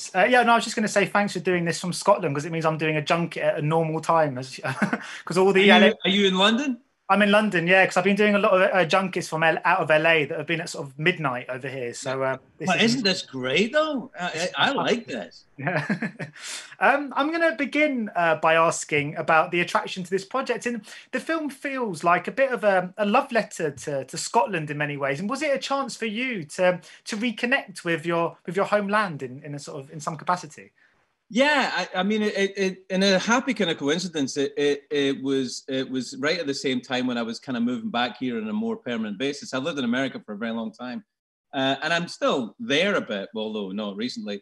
Thanks. Yeah, no, I was just going to say thanks for doing this from Scotland, because it means I'm doing a junket at a normal time, because all the Are you in London? I'm in London, yeah, because I've been doing a lot of junkets from out of LA that have been at sort of midnight over here. So Well, isn't this great though? I like this. Yeah. I'm going to begin by asking about the attraction to this project. And the film feels like a bit of a love letter to Scotland in many ways. And was it a chance for you to reconnect with your homeland in a sort of in some capacity? Yeah, I mean, it in a happy kind of coincidence, it was right at the same time when I was kind of moving back here on a more permanent basis. I've lived in America for a very long time, and I'm still there a bit, although not recently.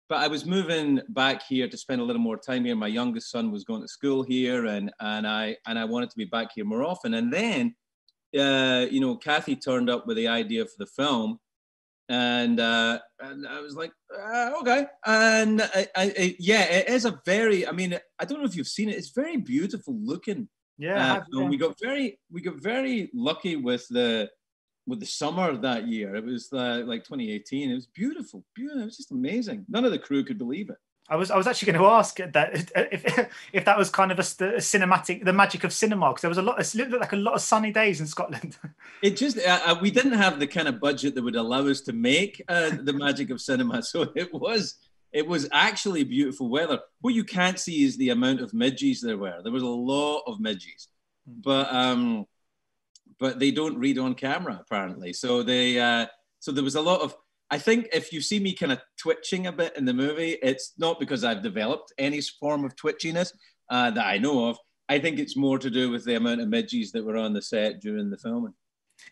But I was moving back here to spend a little more time here. My youngest son was going to school here, and I wanted to be back here more often. And then, Kathie turned up with the idea for the film. And I was like, okay. And it is a very, I mean, I don't know if you've seen it. It's very beautiful looking. Yeah. We got very lucky with the summer that year. It was like 2018. It was beautiful. It was just amazing. None of the crew could believe it. I was actually going to ask that if that was kind of a cinematic, the magic of cinema, because there was it looked like a lot of sunny days in Scotland. It just we didn't have the kind of budget that would allow us to make the magic of cinema, so it was actually beautiful weather. What you can't see is the amount of midges there were. There was a lot of midges, but they don't read on camera apparently. So so there was a lot of. I think if you see me kind of twitching a bit in the movie, it's not because I've developed any form of twitchiness that I know of. I think it's more to do with the amount of midges that were on the set during the filming.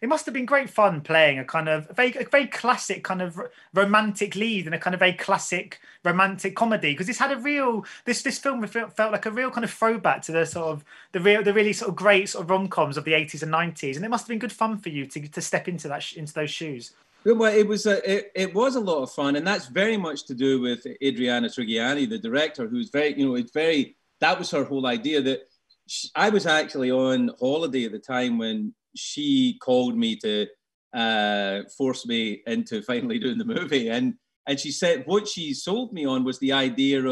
It must have been great fun playing a kind of a very classic kind of romantic lead in a kind of very classic romantic comedy, because this had a real this film felt like a real kind of throwback to the sort of the really sort of great sort of rom-coms of the 80s and 90s, and it must have been good fun for you to step into those shoes. Well, it was a lot of fun, and that's very much to do with Adriana Trigiani, the director, who's very, that was her whole idea. That I was actually on holiday at the time when she called me to force me into finally doing the movie, and she said what she sold me on was the idea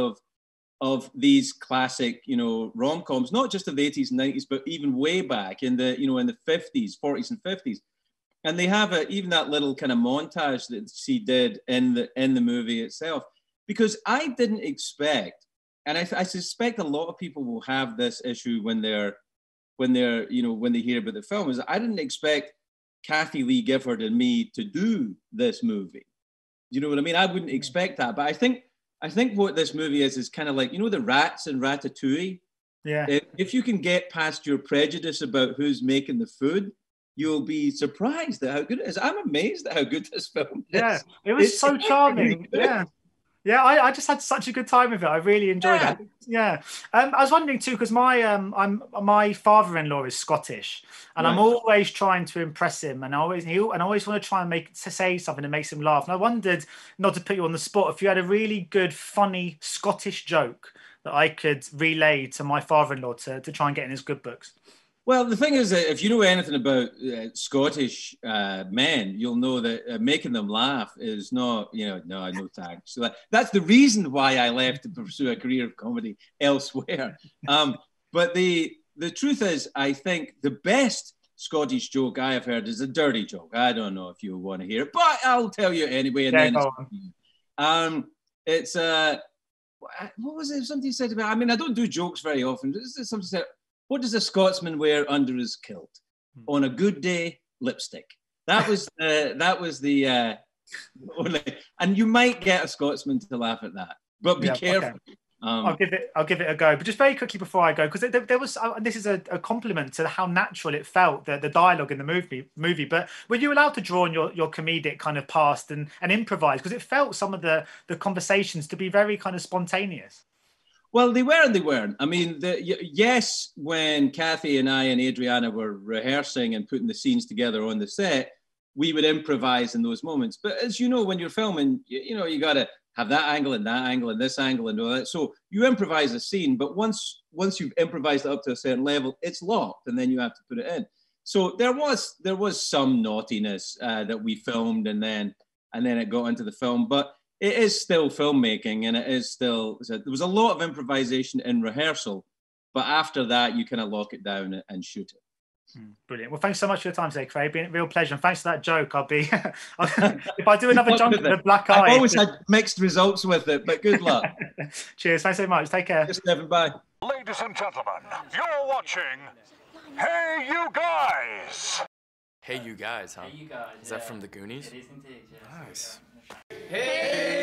of these classic, rom-coms, not just of the 80s and 90s, but even way back in the 50s, 40s and 50s. And they have even that little kind of montage that she did in the movie itself, because I didn't expect, and I suspect a lot of people will have this issue when they hear about the film, is I didn't expect Kathie Lee Gifford and me to do this movie. You know what I mean? I wouldn't expect that, but I think what this movie is kind of like, the rats in Ratatouille. Yeah. If you can get past your prejudice about who's making the food, you'll be surprised at how good it is. I'm amazed at how good this film is. Yeah, it was so charming. Really yeah. I just had such a good time with it. I really enjoyed it. Yeah. I was wondering too, because my father-in-law is Scottish, and I'm always trying to impress him, and I always want to try and say something that makes him laugh. And I wondered, not to put you on the spot, if you had a really good, funny Scottish joke that I could relay to my father-in-law to try and get in his good books. Well, the thing is that if you know anything about Scottish men, you'll know that making them laugh is not, no thanks. So that's the reason why I left to pursue a career of comedy elsewhere. But the truth is, I think the best Scottish joke I have heard is a dirty joke. I don't know if you want to hear it, but I'll tell you anyway. And then it's what was it? Somebody said about. I mean, I don't do jokes very often. Somebody said, what does a Scotsman wear under his kilt? On a good day, lipstick. That was the only, and you might get a Scotsman to laugh at that, but be careful. Okay. I'll give it a go. But just very quickly before I go, because there was this is a compliment to how natural it felt, the dialogue in the movie. But were you allowed to draw on your comedic kind of past and improvise? Because it felt some of the conversations to be very kind of spontaneous. Well, they were and they weren't. I mean, yes, when Kathie and I and Adriana were rehearsing and putting the scenes together on the set, we would improvise in those moments. But as you know, when you're filming, you got to have that angle and this angle and all that. So you improvise a scene, but once you've improvised it up to a certain level, it's locked, and then you have to put it in. So there was some naughtiness that we filmed, and then it got into the film. But it is still filmmaking, and it is still, there was a lot of improvisation in rehearsal, but after that, you kind of lock it down and shoot it. Brilliant. Well, thanks so much for your time today, Craig. It's been a real pleasure. And thanks for that joke. I'll be, if I do another junk with a black eye. I've always had mixed results with it, but good luck. Cheers. Thanks so much. Take care. Cheers, Stefan. Bye. Ladies and gentlemen, you're watching Hey You Guys. Hey You Guys, huh? Hey You Guys. Is that from the Goonies? It is indeed, yes. Nice. Hey